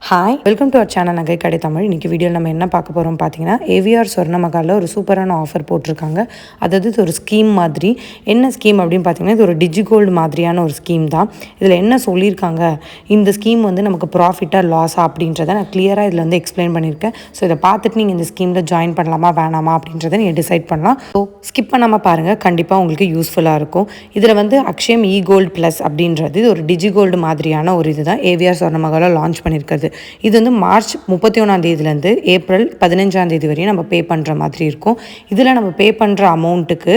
Hi, welcome to our channel நகை கடை தமிழ். இன்றைக்கி வீடியோவில் நம்ம என்ன பார்க்க போகிறோம் பார்த்தீங்கன்னா, ஏவிஆர் சொர்ணமகாலில் ஒரு சூப்பரான ஆஃபர் போட்டிருக்காங்க. அதாவது இது ஒரு ஸ்கீம் மாதிரி. என்ன ஸ்கீம் அப்படின்னு பார்த்தீங்கன்னா, இது ஒரு டிஜிகோல்டு மாதிரியான ஒரு ஸ்கீம் தான். இதில் என்ன சொல்லியிருக்காங்க, இந்த ஸ்கீம் வந்து நமக்கு ப்ராஃபிட்டாக லாஸா அப்படின்றத நான் கிளியராக இதில் வந்து எக்ஸ்பிளைன் பண்ணியிருக்கேன். ஸோ இதை பார்த்துட்டு நீங்கள் இந்த ஸ்கீமில் ஜாயின் பண்ணலாமா வேணாமா அப்படின்றத நீங்கள் டிசைட் பண்ணலாம். ஸோ ஸ்கிப் பண்ணாமல் பாருங்கள், கண்டிப்பாக உங்களுக்கு யூஸ்ஃபுல்லாக இருக்கும். இதில் வந்து அக்ஷயம் இ கோல்டு ப்ளஸ் அப்படின்றது இது ஒரு டிஜிகோல்டு மாதிரியான ஒரு இது தான் ஏவிஆர் சொர்ணமகாலில் லான்ச் பண்ணியிருக்கிறது. இது வந்து மார்ச் 31 ஏப்ரல் 15 வரையும் நம்ம பே பண்ணுற மாதிரி இருக்கும். இதில் நம்ம பே பண்ணுற அமௌண்ட்டுக்கு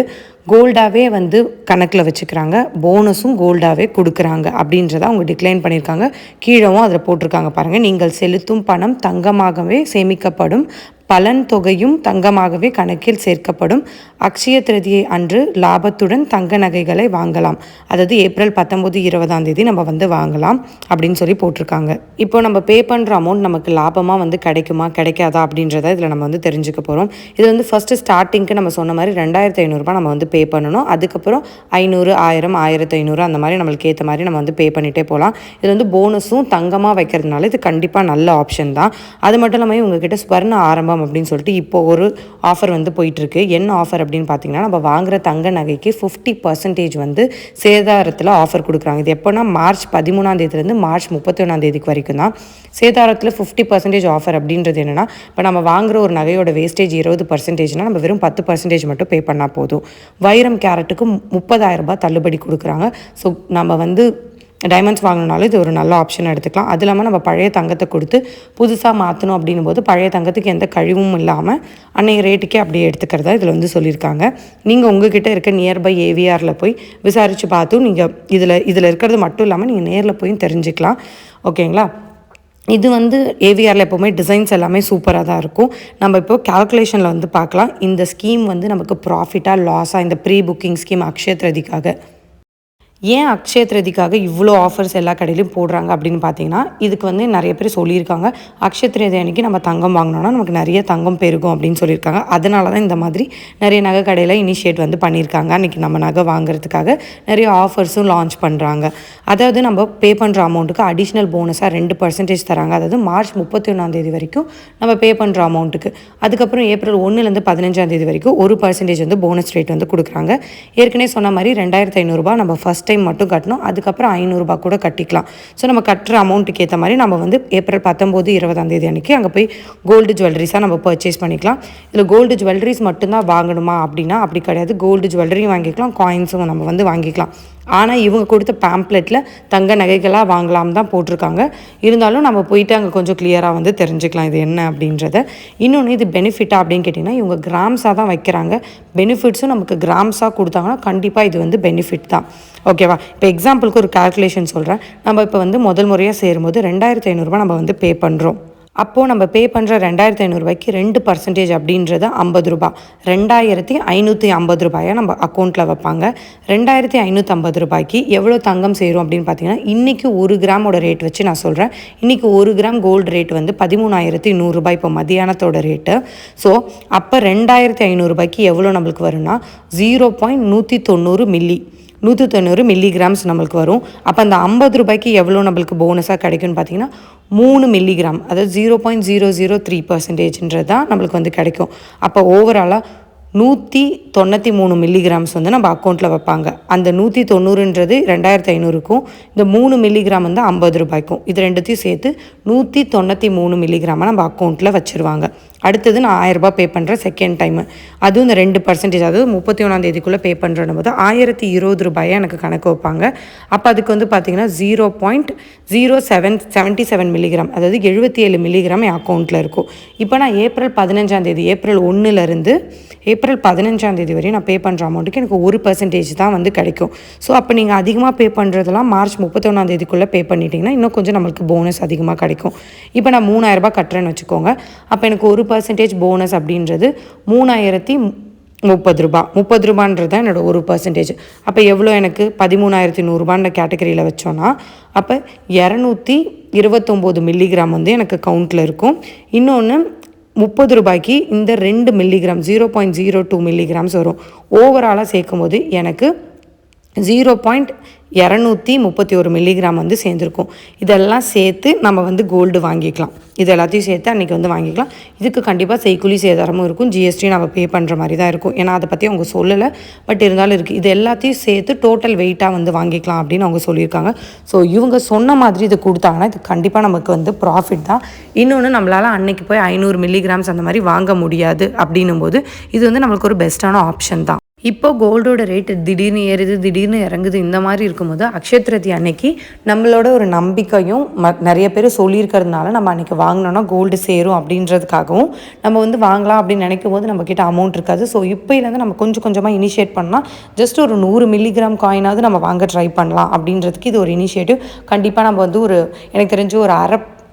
கோல்டாகவே வந்து கணக்கில் வச்சுக்கிறாங்க, போனஸும் கோல்டாகவே கொடுக்குறாங்க அப்படின்றத அவங்க டிக்ளைன் பண்ணியிருக்காங்க. கீழவும் அதில் போட்டிருக்காங்க பாருங்கள், நீங்கள் செலுத்தும் பணம் தங்கமாகவே சேமிக்கப்படும், பலன் தொகையும் தங்கமாகவே கணக்கில் சேர்க்கப்படும், அக்ஷய திருதியை அன்று லாபத்துடன் தங்க நகைகளை வாங்கலாம். அதாவது ஏப்ரல் 19-20 நம்ம வந்து வாங்கலாம் அப்படின்னு சொல்லி போட்டிருக்காங்க. இப்போ நம்ம பே பண்ணுற அமௌண்ட் நமக்கு லாபமாக வந்து கிடைக்குமா கிடைக்காதா அப்படின்றத இதில் நம்ம வந்து தெரிஞ்சுக்க போகிறோம். இது வந்து ஃபஸ்ட்டு ஸ்டார்டிங்க்கு நம்ம சொன்ன மாதிரி 2500 நம்ம வந்து பே பண்ணணும். அதுக்கப்புறம் 500, 1000, 1500 அந்த மாதிரி நம்மளுக்கு ஏற்ற மாதிரி நம்ம வந்து பே பண்ணிகிட்டே போகலாம். இது வந்து போனஸும் தங்கமாக வைக்கிறதுனால இது கண்டிப்பாக நல்ல ஆப்ஷன் தான். அது மட்டும் இல்லாமல் உங்ககிட்ட ஸ்வர்ண ஆரம்பம் அப்படின்னு சொல்லிட்டு இப்போ ஒரு ஆஃபர் வந்து போயிட்டுருக்கு. என்ன ஆஃபர் அப்படின்னு பார்த்தீங்கன்னா, நம்ம வாங்குகிற தங்க நகைக்கு 50% வந்து சேதாரத்தில் ஆஃபர் கொடுக்குறாங்க. இது எப்போனா மார்ச் 13 மார்ச் 31 வரைக்கும் தான். சேதாரத்தில் 50% ஆஃபர் அப்படின்றது என்னென்னா, இப்போ நம்ம வாங்குகிற ஒரு நகையோட வேஸ்டேஜ் 20%, நம்ம வெறும் 10% மட்டும் பே பண்ணால் போதும். வைரம் கேரட்டுக்கு 30,000 தள்ளுபடி கொடுக்குறாங்க. ஸோ நம்ம வந்து டைமண்ட்ஸ் வாங்கினாலும் இது ஒரு நல்ல ஆப்ஷன் எடுத்துக்கலாம். அது இல்லாமல் நம்ம பழைய தங்கத்தை கொடுத்து புதுசாக மாற்றணும் அப்படின்னும் போது பழைய தங்கத்துக்கு எந்த கழிவும் இல்லாமல் அன்னைய ரேட்டுக்கே அப்படியே எடுத்துக்கிறதா இதில் வந்து சொல்லியிருக்காங்க. நீங்கள் உங்ககிட்ட இருக்க நியர்பை ஏவிஆரில் போய் விசாரித்து பார்த்தும் நீங்கள் இதில் இருக்கிறது மட்டும் இல்லாமல் நீங்கள் நேரில் போய் தெரிஞ்சுக்கலாம். ஓகேங்களா? இது வந்து ஏவிஆரில் எப்போவுமே டிசைன்ஸ் எல்லாமே சூப்பராக தான் இருக்கும். நம்ம இப்போ கால்குலேஷனில் வந்து பார்க்கலாம். இந்த ஸ்கீம் வந்து நமக்கு ப்ராஃபிட்டாக லாஸாக, இந்த ப்ரீ புக்கிங் ஸ்கீம் அக்ஷய திருதிக்காக ஏன் அக்ஷய திருதிக்காக இவ்வளோ ஆஃபர்ஸ் எல்லா கடையிலையும் போடுறாங்க அப்படின்னு பார்த்தீங்கன்னா, இதுக்கு வந்து நிறைய பேர் சொல்லியிருக்காங்க, அக்ஷய திருதி அன்றைக்கி நம்ம தங்கம் வாங்கினோன்னா நமக்கு நிறைய தங்கம் பெருகும் அப்படின்னு சொல்லியிருக்காங்க. அதனால தான் இந்த மாதிரி நிறைய நகை கடையில் இனிஷியேட் வந்து பண்ணியிருக்காங்க. அன்றைக்கி நம்ம நகை வாங்குறதுக்காக நிறைய ஆஃபர்ஸும் லான்ச் பண்ணுறாங்க. அதாவது நம்ம பே பண்ணுற அமௌண்ட்டுக்கு அடிஷ்னல் போனஸாக 2% தராங்க. அதாவது மார்ச் 31 வரைக்கும் நம்ம பே பண்ணுற அமௌண்ட்டுக்கு. அதுக்கப்புறம் ஏப்ரல் 1-15 வரைக்கும் 1% வந்து போனஸ் ரேட் வந்து கொடுக்குறாங்க. ஏற்கனவே சொன்ன மாதிரி 2500 நம்ம ஃபஸ்ட் டைம் மட்டும் கட்டணும். அதுக்கப்புறம் 500 கூட கட்டிக்கலாம். ஸோ நம்ம கட்டுற அமௌண்ட்டுக்கு ஏற்ற மாதிரி நம்ம வந்து ஏப்ரல் 19-20 அன்றைக்கி அங்கே போய் கோல்டு ஜுவல்லரிஸாக நம்ம பர்ச்சேஸ் பண்ணிக்கலாம். இதில் கோல்டு ஜுவல்லரிஸ் மட்டும்தான் வாங்கணுமா அப்படின்னா அப்படி கிடையாது. கோல்டு ஜுவல்லரியும் வாங்கிக்கலாம், காயின்ஸும் நம்ம வந்து வாங்கிக்கலாம். ஆனால் இவங்க கொடுத்த பேம்ப்ளெட்டில் தங்க நகைகளாக வாங்கலாம் தான் போட்டிருக்காங்க. இருந்தாலும் நம்ம போயிட்டு அங்கே கொஞ்சம் கிளியராக வந்து தெரிஞ்சுக்கலாம் இது என்ன அப்படின்றத. இன்னொன்று, இது பெனிஃபிட்டா அப்படின்னு கேட்டிங்கன்னா, இவங்க கிராம்ஸாக தான் வைக்கிறாங்க. பெனிஃபிட்ஸும் நமக்கு கிராம்ஸாக கொடுத்தாங்கன்னா கண்டிப்பாக இது வந்து பெனிஃபிட் தான். ஓகேவா? இப்போ எக்ஸாம்பிளுக்கு ஒரு கால்குலேஷன் சொல்கிறேன். நம்ம இப்போ வந்து முதல் முறையாக சேரும்போது 2500 நம்ம வந்து பே பண்ணுறோம். அப்போது நம்ம பே பண்ணுற 2500 2% அப்படின்றது 50 ரூபாய். 2550 நம்ம அக்கௌண்ட்டில் வைப்பாங்க. 2550 எவ்வளோ தங்கம் சேரும் அப்படின்னு பார்த்தீங்கன்னா, இன்றைக்கி 1 கிராமோட ரேட் வச்சு நான் சொல்கிறேன். இன்றைக்கி 1 கிராம் கோல்டு ரேட் வந்து 13,100 இப்போ மத்தியானத்தோட ரேட்டு. ஸோ அப்போ 2500 எவ்வளோ நம்மளுக்கு வரும்னா 0.190 மில்லி 190 மில்லிகிராம்ஸ் நம்மளுக்கு வரும். அப்போ அந்த 50 எவ்வளோ நம்மளுக்கு போனஸாக கிடைக்கும்னு பார்த்தீங்கன்னா 3 மில்லிகிராம், அதாவது 0.003% தான் நம்மளுக்கு வந்து கிடைக்கும். அப்போ ஓவராலாக 193 மில்லிகிராம்ஸ் வந்து நம்ம அக்கௌண்ட்டில் வைப்பாங்க. அந்த 190ன்றது 2500க்கும், இந்த 3 மில்லிகிராம் வந்து 50 இது ரெண்டுத்தையும் சேர்த்து 193 மில்லிகிராமாக நம்ம அக்கௌண்ட்டில் வச்சுருவாங்க. அடுத்தது நான் 1000 பே பண்ணுறேன் செகண்ட் டைமு. அதுவும் இந்த 2%, அதாவது 31 பே பண்ணுறோம் போது 1020 எனக்கு கணக்கு வைப்பாங்க. அப்போ அதுக்கு வந்து பார்த்திங்கன்னா 0.0777 மில்லிகிராம், அதாவது 77 மில்லிகிராம் என் அக்கௌண்ட்டில் இருக்கும். இப்போ நான் ஏப்ரல் 15 ஏப்ரல் 1 ஏப்ரல் 15 வரையும் நான் பே பண்ணுற அமௌண்ட்டுக்கு எனக்கு 1% தான் வந்து கிடைக்கும். ஸோ அப்போ நீங்கள் அதிகமாக பே பண்ணுறதெல்லாம் மார்ச் 31 பே பண்ணிட்டீங்கன்னா இன்னும் கொஞ்சம் நம்மளுக்கு போனஸ் அதிகமாக கிடைக்கும். இப்போ நான் 3000 கட்டுறேன்னு வச்சுக்கோங்க. அப்போ எனக்கு 1% போனஸ் அப்படின்றது 3030 ரூபாய். 30 ரூபான்றது தான் என்னோடய 1%. அப்போ எவ்வளோ எனக்கு 13,100 கேட்டகரியில் வச்சோன்னா அப்போ 229 மில்லிகிராம் வந்து எனக்கு கவுண்ட்டில் இருக்கும். இன்னொன்று 30 இந்த 2 மில்லிகிராம் 0.02 மில்லிகிராம்ஸ் வரும். ஓவராலாக சேர்க்கும் போது எனக்கு 0. 231 மில்லிகிராம் வந்து சேர்ந்துருக்கும். இதெல்லாம் சேர்த்து நம்ம வந்து கோல்டு வாங்கிக்கலாம். இது எல்லாத்தையும் சேர்த்து அன்றைக்கி வந்து வாங்கிக்கலாம். இதுக்கு கண்டிப்பாக செய்கூலி சேதாரமும் இருக்கும், ஜிஎஸ்டி நம்ம பே பண்ணுற மாதிரி தான் இருக்கும். ஏன்னா அதை பற்றி அவங்க சொல்லலை, பட் இருந்தாலும் இருக்குது. இது எல்லாத்தையும் சேர்த்து டோட்டல் வெயிட்டாக வந்து வாங்கிக்கலாம் அப்படின்னு அவங்க சொல்லியிருக்காங்க. ஸோ இவங்க சொன்ன மாதிரி இது கொடுத்தாங்கன்னா இது கண்டிப்பாக நமக்கு வந்து ப்ராஃபிட் தான். இன்னொன்று, நம்மளால் அன்னைக்கு போய் 500 மில்லிகிராம்ஸ் அந்த மாதிரி வாங்க முடியாது அப்படின்னும் போது இது வந்து நம்மளுக்கு ஒரு பெஸ்ட்டான ஆப்ஷன் தான். இப்போ கோல்டோட ரேட்டு திடீர்னு ஏறுது, திடீர்னு இறங்குது, இந்த மாதிரி இருக்கும்போது அக்ஷய திருதியை அன்னைக்கு நம்மளோட ஒரு நம்பிக்கையும் நிறைய பேர் சொல்லியிருக்கிறதுனால நம்ம அன்றைக்கி வாங்கினோன்னா கோல்டு சேரும் அப்படின்றதுக்காகவும் நம்ம வந்து வாங்கலாம் அப்படின்னு நினைக்கும் போது நம்மக்கிட்ட அமௌண்ட் இருக்காது. ஸோ இப்போலேருந்து நம்ம கொஞ்சம் கொஞ்சமாக இனிஷியேட் பண்ணால் ஜஸ்ட் ஒரு 100 மில்லிகிராம் காயினாவது நம்ம வாங்க ட்ரை பண்ணலாம் அப்படின்றதுக்கு இது ஒரு இனிஷியேட்டிவ். கண்டிப்பாக நம்ம வந்து எனக்கு தெரிஞ்சு ஒரு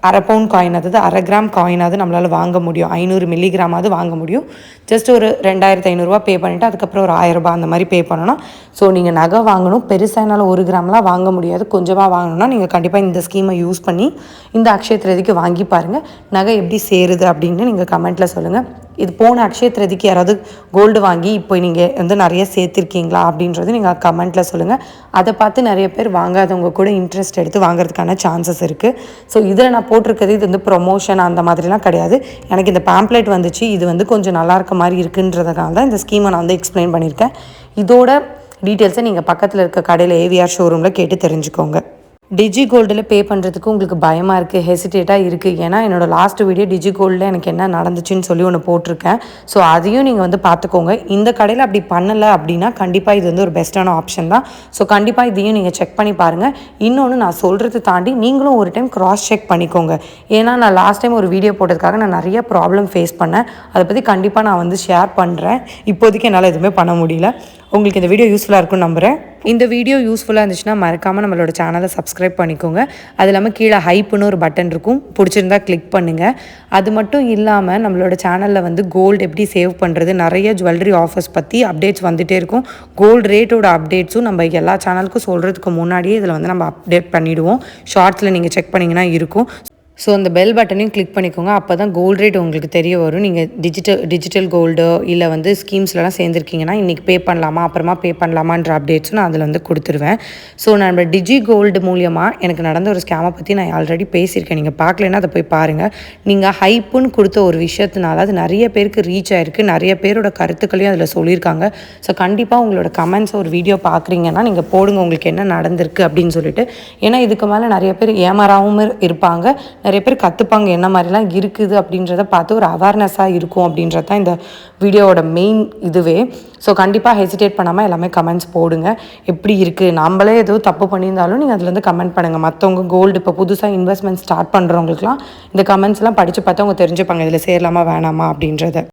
அரை பவுண்ட் காயின், அதாவது 1/2 கிராம் காயினாவது நம்மளால் வாங்க முடியும். 500 மில்லிகிராமாவது வாங்க முடியும். ஜஸ்ட் ஒரு 2500 பே பண்ணிவிட்டு அதுக்கப்புறம் ஒரு 1000 ரூபாய் அந்த மாதிரி பே பண்ணணும். ஸோ நீங்கள் நகை வாங்கணும், பெருசாக என்னால் 1 கிராம்லாம் வாங்க முடியாது, கொஞ்சமாக வாங்கணும்னா நீங்கள் கண்டிப்பாக இந்த ஸ்கீமை யூஸ் பண்ணி இந்த அக்ஷய திருதிக்கு வாங்கி பாருங்கள். நகை எப்படி சேருது அப்படின்னு நீங்கள் கமெண்ட்டில் சொல்லுங்கள். இது போன அக்ஷய திருதிக்கு யாராவது கோல்டு வாங்கி இப்போ நீங்கள் வந்து நிறைய சேர்த்துருக்கீங்களா அப்படின்றது நீங்கள் கமெண்ட்டில் சொல்லுங்கள். அதை பார்த்து நிறைய பேர் வாங்காதவங்க கூட இன்ட்ரெஸ்ட் எடுத்து வாங்குறதுக்கான சான்சஸ் இருக்குது. ஸோ இதில் நான் போட்டிருக்கிறது இது வந்து ப்ரொமோஷன் அந்த மாதிரிலாம் கிடையாது. எனக்கு இந்த பேம்ப்ளெட் வந்துச்சு, இது வந்து கொஞ்சம் நல்லா இருக்க மாதிரி இருக்குன்றதுனால தான் இந்த ஸ்கீமை நான் வந்து எக்ஸ்பிளைன் பண்ணியிருக்கேன். இதோட டீட்டெயில்ஸை நீங்கள் பக்கத்தில் இருக்க கடையில் ஏவிஆர் ஷோரூமில் கேட்டு தெரிஞ்சுக்கோங்க. டிஜி கோல்டில் பே பண்ணுறதுக்கு உங்களுக்கு பயமாக இருக்குது, ஹெசிடேட்டாக இருக்குது. ஏன்னா என்னோடய லாஸ்ட் வீடியோ டிஜி கோல்டில் எனக்கு என்ன நடந்துச்சுன்னு சொல்லி ஒன்று போட்டிருக்கேன். ஸோ அதையும் நீங்கள் வந்து பார்த்துக்கோங்க. இந்த கடையில் அப்படி பண்ணலை அப்படின்னா கண்டிப்பாக இது வந்து ஒரு பெஸ்ட்டான ஆப்ஷன் தான். ஸோ கண்டிப்பாக இதையும் நீங்கள் செக் பண்ணி பாருங்கள். இன்னொன்று, நான் சொல்கிறது தாண்டி நீங்களும் ஒரு டைம் க்ராஸ் செக் பண்ணிக்கோங்க. ஏன்னா நான் லாஸ்ட் டைம் ஒரு வீடியோ போட்டதுக்காக நான் நிறைய ப்ராப்ளம் ஃபேஸ் பண்ணேன். அதை பற்றி கண்டிப்பாக நான் வந்து ஷேர் பண்ணுறேன். இப்போதைக்கு என்னால் எதுவுமே பண்ண முடியல. உங்களுக்கு இந்த வீடியோ யூஸ்ஃபுல்லாக இருக்கும்னு நம்புகிறேன். இந்த வீடியோ யூஸ்ஃபுல்லாக இருந்துச்சுன்னா மறக்காமல் நம்மளோட சேனலை சப்ஸ்கிரைப் பண்ணிக்கோங்க. அது இல்லாமல் கீழே ஹைப்புன்னு ஒரு பட்டன் இருக்கும், பிடிச்சிருந்தா கிளிக் பண்ணுங்கள். அது மட்டும் இல்லாமல் நம்மளோட சேனலில் வந்து கோல்டு எப்படி சேவ் பண்ணுறது, நிறைய ஜுவல்லரி ஆஃபர்ஸ் பற்றி அப்டேட்ஸ் வந்துகிட்டே இருக்கும். கோல்டு ரேட்டோட அப்டேட்ஸும் நம்ம எல்லா சேனலுக்கும் சொல்கிறதுக்கு முன்னாடியே இதில் வந்து நம்ம அப்டேட் பண்ணிவிடுவோம். ஷார்ட்ஸில் நீங்கள் செக் பண்ணிங்கன்னா இருக்கும். ஸோ அந்த பெல் பட்டனையும் கிளிக் பண்ணிக்கோங்க. அப்போ தான் கோல்டு ரேட் உங்களுக்கு தெரிய வரும். நீங்கள் டிஜிட்டல் கோல்டு இல்லை வந்து ஸ்கீம்ஸ்லாம் சேர்ந்துருக்கீங்கன்னா இன்றைக்கி பே பண்ணலாமா அப்புறமா பே பண்ணலாமான்ற அப்டேட்ஸும் நான் அதில் வந்து கொடுத்துருவேன். ஸோ நம்ம டிஜி கோல்டு மூலியமாக எனக்கு நடந்த ஒரு ஸ்கேமை பற்றி நான் ஆல்ரெடி பேசியிருக்கேன். நீங்கள் பார்க்கலன்னா அதை போய் பாருங்கள். நீங்கள் ஹைப்புன்னு கொடுத்த ஒரு விஷயத்தினால அது நிறைய பேருக்கு ரீச் ஆகிருக்கு, நிறைய பேரோட கருத்துக்களையும் அதில் சொல்லியிருக்காங்க. ஸோ கண்டிப்பாக உங்களோட கமெண்ட்ஸ் ஒரு வீடியோ பார்க்குறீங்கன்னா நீங்கள் போடுங்க உங்களுக்கு என்ன நடந்திருக்கு அப்படின்னு சொல்லிட்டு. ஏன்னா இதுக்கு மேலே நிறைய பேர் ஏமாறாவும் இருப்பாங்க, நிறைய பேர் கற்றுப்பாங்க என்ன மாதிரிலாம் இருக்குது அப்படின்றத பார்த்து ஒரு அவேர்னஸாக இருக்கும் அப்படின்றது தான் இந்த வீடியோவோட மெயின் இதுவே. ஸோ கண்டிப்பாக ஹெசிடேட் பண்ணாமல் எல்லாமே கமெண்ட்ஸ் போடுங்க. எப்படி இருக்குது, நம்மளே ஏதோ தப்பு பண்ணியிருந்தாலும் நீங்கள் அதில் வந்து கமெண்ட் பண்ணுங்கள். மற்றவங்க கோல்டு இப்போ புதுசாக இன்வெஸ்ட்மெண்ட் ஸ்டார்ட் பண்ணுறவங்களுக்குலாம் இந்த கமெண்ட்ஸ்லாம் படித்து பார்த்து அவங்க தெரிஞ்சுப்பாங்க இதில் சேரலாமா வேணாமா அப்படின்றத.